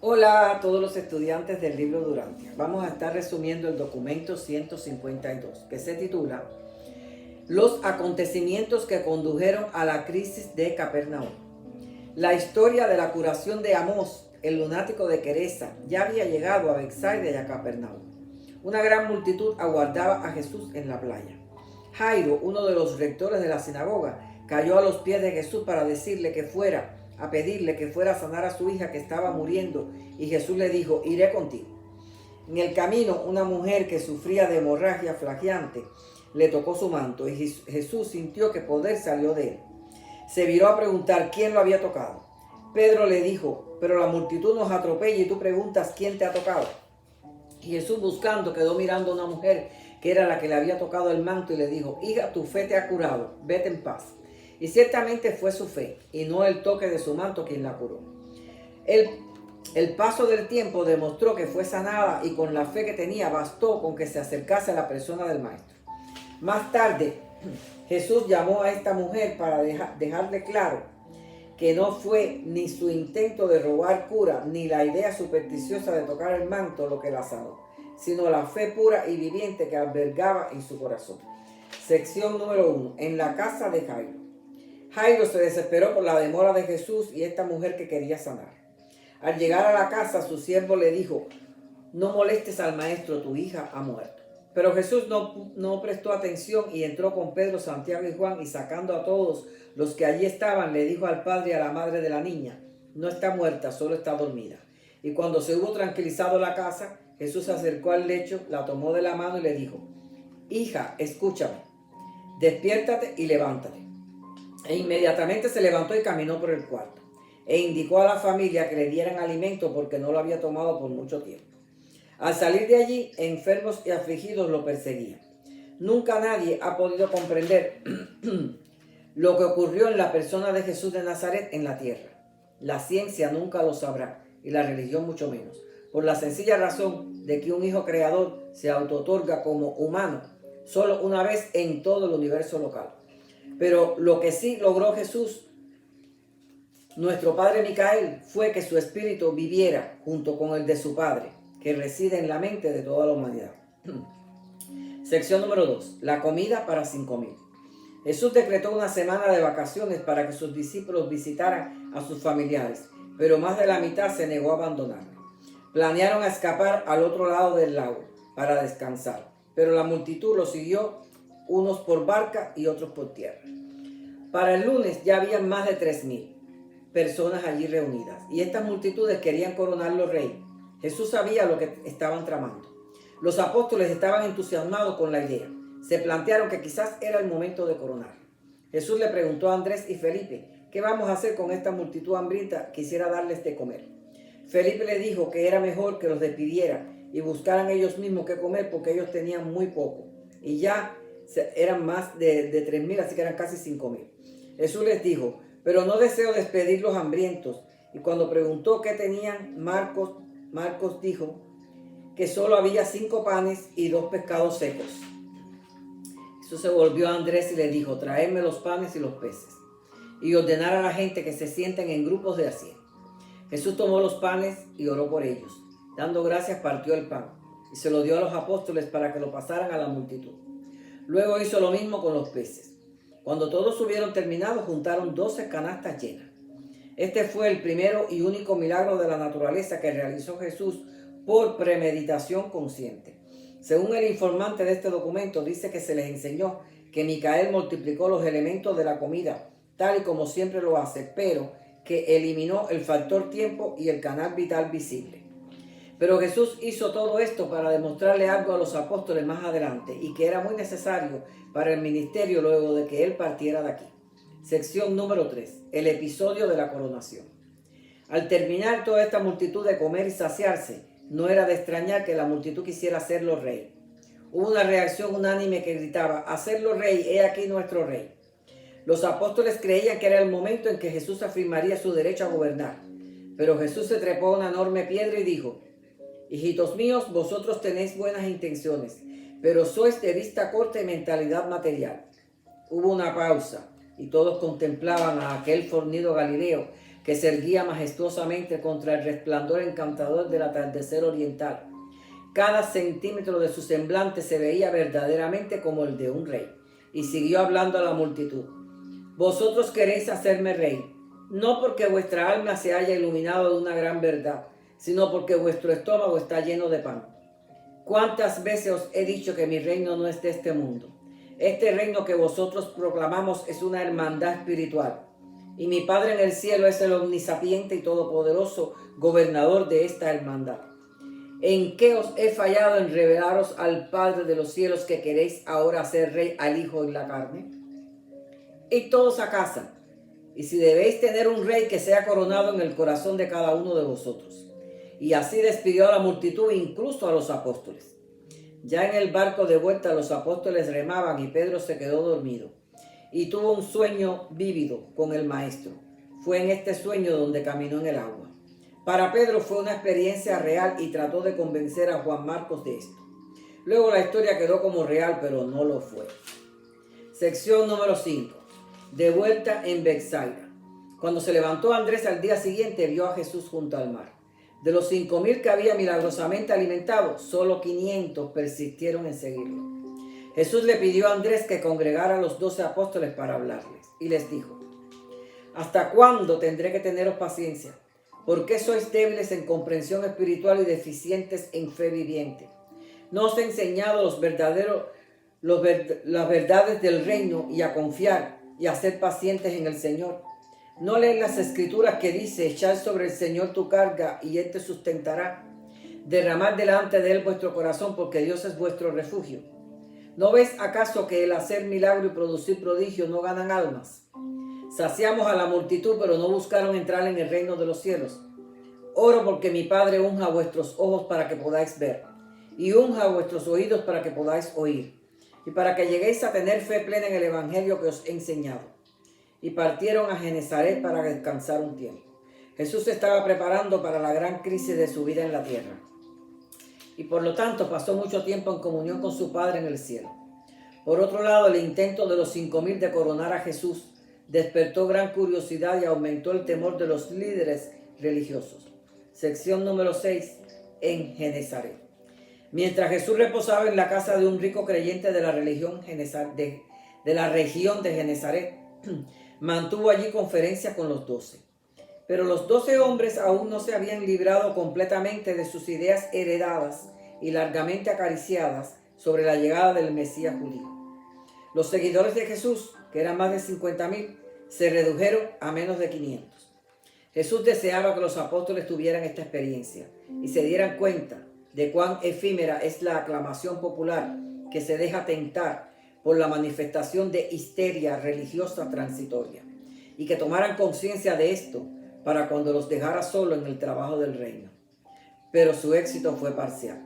Hola a todos los estudiantes del libro Durantia. Vamos a estar resumiendo el documento 152, que se titula Los acontecimientos que condujeron a la crisis de Capernaum. La historia de la curación de Amós, el lunático de Queresa, ya había llegado a Betsaida y a Capernaum. Una gran multitud aguardaba a Jesús en la playa. Jairo, uno de los rectores de la sinagoga, cayó a los pies de Jesús para pedirle que fuera a sanar a su hija que estaba muriendo, y Jesús le dijo: iré contigo. En el camino, una mujer que sufría de hemorragia flagelante le tocó su manto, y Jesús sintió que poder salió de él. Se viró a preguntar quién lo había tocado. Pedro le dijo: pero la multitud nos atropella y tú preguntas quién te ha tocado. Y Jesús, buscando, quedó mirando a una mujer que era la que le había tocado el manto, y le dijo: hija, tu fe te ha curado, vete en paz. Y ciertamente fue su fe, y no el toque de su manto, quien la curó. El paso del tiempo demostró que fue sanada, y con la fe que tenía bastó con que se acercase a la persona del maestro. Más tarde, Jesús llamó a esta mujer para dejarle claro que no fue ni su intento de robar cura, ni la idea supersticiosa de tocar el manto lo que la sanó, sino la fe pura y viviente que albergaba en su corazón. Sección número 1. En la casa de Jairo. Jairo se desesperó por la demora de Jesús y esta mujer que quería sanar. Al llegar a la casa, su siervo le dijo: no molestes al maestro, tu hija ha muerto. Pero Jesús no prestó atención y entró con Pedro, Santiago y Juan, y sacando a todos los que allí estaban, le dijo al padre y a la madre de la niña: no está muerta, solo está dormida. Y cuando se hubo tranquilizado la casa, Jesús se acercó al lecho, la tomó de la mano y le dijo: hija, escúchame, despiértate y levántate. E inmediatamente se levantó y caminó por el cuarto, e indicó a la familia que le dieran alimento porque no lo había tomado por mucho tiempo. Al salir de allí, enfermos y afligidos lo perseguían. Nunca nadie ha podido comprender lo que ocurrió en la persona de Jesús de Nazaret en la tierra. La ciencia nunca lo sabrá, y la religión mucho menos, por la sencilla razón de que un hijo creador se autootorga como humano solo una vez en todo el universo local. Pero lo que sí logró Jesús, nuestro Padre Micael, fue que su espíritu viviera junto con el de su Padre, que reside en la mente de toda la humanidad. Sección número 2. La comida para 5,000. Jesús decretó una semana de vacaciones para que sus discípulos visitaran a sus familiares, pero más de la mitad se negó a abandonarlo. Planearon escapar al otro lado del lago para descansar, pero la multitud los siguió, unos por barca y otros por tierra. Para el lunes ya habían más de 3,000 personas allí reunidas, y estas multitudes querían coronarlo rey. Jesús sabía lo que estaban tramando. Los apóstoles estaban entusiasmados con la idea. Se plantearon que quizás era el momento de coronarlo. Jesús le preguntó a Andrés y Felipe: ¿qué vamos a hacer con esta multitud hambrienta? Quisiera darles de comer. Felipe le dijo que era mejor que los despidiera y buscaran ellos mismos qué comer, porque ellos tenían muy poco, y ya eran más de 3,000, así que eran casi 5,000. Jesús les dijo: pero no deseo despedir los hambrientos. Y cuando preguntó qué tenían, Marcos dijo que solo había 5 panes y 2 pescados secos. Jesús se volvió a Andrés y le dijo: traedme los panes y los peces. Y ordenar a la gente que se sienten en grupos de a 100. Jesús tomó los panes y oró por ellos. Dando gracias, partió el pan y se lo dio a los apóstoles para que lo pasaran a la multitud. Luego hizo lo mismo con los peces. Cuando todos hubieron terminado, juntaron 12 canastas llenas. Este fue el primero y único milagro de la naturaleza que realizó Jesús por premeditación consciente. Según el informante de este documento, dice que se les enseñó que Micael multiplicó los elementos de la comida, tal y como siempre lo hace, pero que eliminó el factor tiempo y el canal vital visible. Pero Jesús hizo todo esto para demostrarle algo a los apóstoles más adelante, y que era muy necesario para el ministerio luego de que él partiera de aquí. Sección número 3. El episodio de la coronación. Al terminar toda esta multitud de comer y saciarse, no era de extrañar que la multitud quisiera hacerlo rey. Hubo una reacción unánime que gritaba: hacerlo rey, he aquí nuestro rey. Los apóstoles creían que era el momento en que Jesús afirmaría su derecho a gobernar. Pero Jesús se trepó a una enorme piedra y dijo: hijitos míos, vosotros tenéis buenas intenciones, pero sois de vista corta y mentalidad material. Hubo una pausa y todos contemplaban a aquel fornido Galileo, que se erguía majestuosamente contra el resplandor encantador del atardecer oriental. Cada centímetro de su semblante se veía verdaderamente como el de un rey, y siguió hablando a la multitud. Vosotros queréis hacerme rey, no porque vuestra alma se haya iluminado de una gran verdad, sino porque vuestro estómago está lleno de pan. ¿Cuántas veces os he dicho que mi reino no es de este mundo? Este reino que vosotros proclamamos es una hermandad espiritual, y mi Padre en el cielo es el omnisapiente y todopoderoso gobernador de esta hermandad. ¿En qué os he fallado en revelaros al Padre de los cielos que queréis ahora hacer rey al Hijo en la carne? Id todos a casa, y si debéis tener un rey, que sea coronado en el corazón de cada uno de vosotros. Y así despidió a la multitud, incluso a los apóstoles. Ya en el barco de vuelta los apóstoles remaban y Pedro se quedó dormido y tuvo un sueño vívido con el maestro. Fue en este sueño donde caminó en el agua. Para Pedro fue una experiencia real y trató de convencer a Juan Marcos de esto. Luego la historia quedó como real, pero no lo fue. Sección número 5. De vuelta en Betsaida. Cuando se levantó Andrés al día siguiente, vio a Jesús junto al mar. De los 5,000 que había milagrosamente alimentado, solo 500 persistieron en seguirlo. Jesús le pidió a Andrés que congregara a los 12 apóstoles para hablarles, y les dijo: ¿hasta cuándo tendré que teneros paciencia? ¿Por qué sois débiles en comprensión espiritual y deficientes en fe viviente? ¿No os he enseñado las verdades del reino y a confiar y a ser pacientes en el Señor? ¿No leen las escrituras que dice: echad sobre el Señor tu carga y Él te sustentará? Derramad delante de Él vuestro corazón, porque Dios es vuestro refugio. ¿No ves acaso que el hacer milagro y producir prodigio no ganan almas? Saciamos a la multitud, pero no buscaron entrar en el reino de los cielos. Oro porque mi Padre unja vuestros ojos para que podáis ver, y unja vuestros oídos para que podáis oír, y para que lleguéis a tener fe plena en el evangelio que os he enseñado. Y partieron a Genesaret para descansar un tiempo. Jesús se estaba preparando para la gran crisis de su vida en la tierra, y por lo tanto pasó mucho tiempo en comunión con su Padre en el cielo. Por otro lado, el intento de los 5,000 de coronar a Jesús despertó gran curiosidad y aumentó el temor de los líderes religiosos. Sección número 6. En Genesaret. Mientras Jesús reposaba en la casa de un rico creyente de la región de Genesaret, mantuvo allí conferencia con los 12. Pero los 12 hombres aún no se habían librado completamente de sus ideas heredadas y largamente acariciadas sobre la llegada del Mesías judío. Los seguidores de Jesús, que eran más de 50,000, se redujeron a menos de 500. Jesús deseaba que los apóstoles tuvieran esta experiencia y se dieran cuenta de cuán efímera es la aclamación popular que se deja tentar por la manifestación de histeria religiosa transitoria, y que tomaran conciencia de esto para cuando los dejara solo en el trabajo del reino. Pero su éxito fue parcial.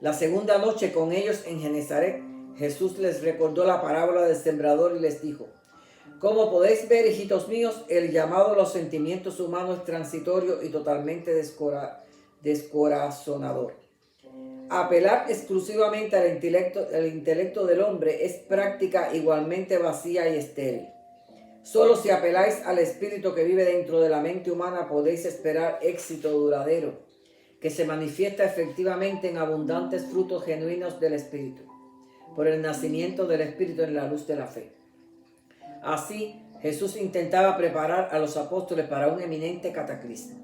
La segunda noche con ellos en Genesaret, Jesús les recordó la parábola del sembrador y les dijo: como podéis ver, hijitos míos, el llamado a los sentimientos humanos es transitorio y totalmente descorazonador. Apelar exclusivamente al intelecto del hombre es práctica igualmente vacía y estéril. Solo si apeláis al espíritu que vive dentro de la mente humana podéis esperar éxito duradero, que se manifiesta efectivamente en abundantes frutos genuinos del espíritu, por el nacimiento del espíritu en la luz de la fe. Así, Jesús intentaba preparar a los apóstoles para un eminente cataclismo.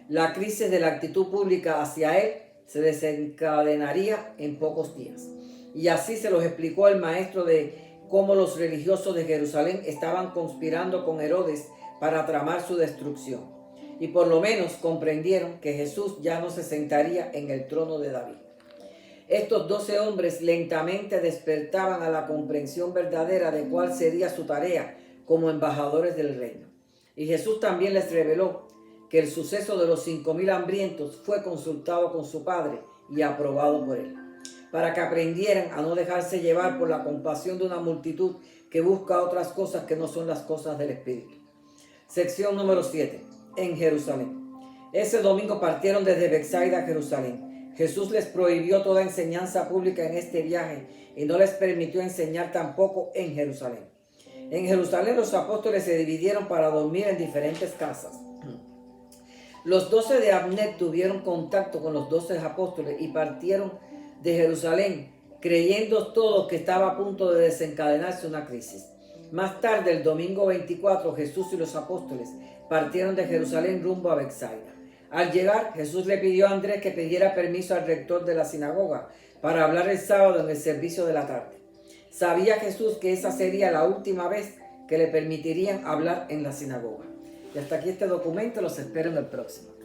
La crisis de la actitud pública hacia él se desencadenaría en pocos días. Y así se los explicó el maestro de cómo los religiosos de Jerusalén estaban conspirando con Herodes para tramar su destrucción. Y por lo menos comprendieron que Jesús ya no se sentaría en el trono de David. Estos 12 hombres lentamente despertaban a la comprensión verdadera de cuál sería su tarea como embajadores del reino. Y Jesús también les reveló que el suceso de los 5,000 hambrientos fue consultado con su Padre y aprobado por él, para que aprendieran a no dejarse llevar por la compasión de una multitud que busca otras cosas que no son las cosas del Espíritu. Sección número 7. En Jerusalén. Ese domingo partieron desde Betsaida a Jerusalén. Jesús les prohibió toda enseñanza pública en este viaje y no les permitió enseñar tampoco en Jerusalén. En Jerusalén los apóstoles se dividieron para dormir en diferentes casas. Los 12 de Abner tuvieron contacto con los 12 apóstoles y partieron de Jerusalén, creyendo todos que estaba a punto de desencadenarse una crisis. Más tarde, el domingo 24, Jesús y los apóstoles partieron de Jerusalén rumbo a Betsaida. Al llegar, Jesús le pidió a Andrés que pidiera permiso al rector de la sinagoga para hablar el sábado en el servicio de la tarde. Sabía Jesús que esa sería la última vez que le permitirían hablar en la sinagoga. Y hasta aquí este documento, los espero en el próximo.